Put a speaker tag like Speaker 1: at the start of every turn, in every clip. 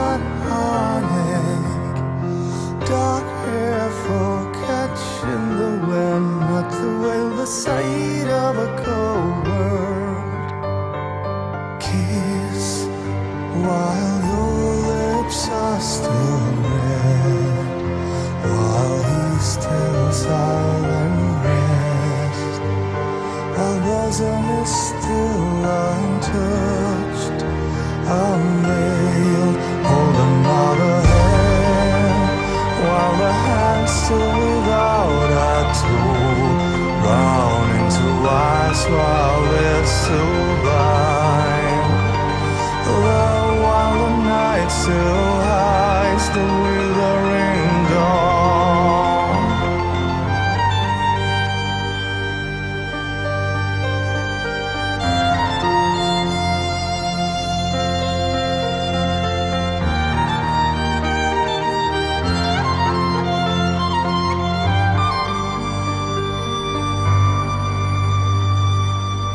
Speaker 1: hot heartache, dark hair for catching the wind, not the will, the sight of a cold world kiss while your lips are still red, while he's still silent rest, while bosom is still untouched, unveiled, holding out a hand, while the hand's still without a tool, round into ice while it's still blind. While the night still hides the withering dawn.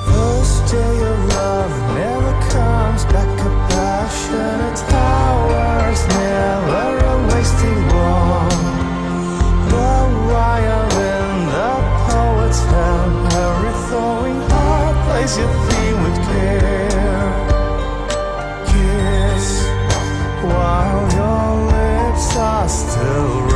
Speaker 1: First day of love never comes back, a passionate hours, never a wasted one. But while in the poet's hand, every thawing heart plays your theme with care. Kiss while your lips are still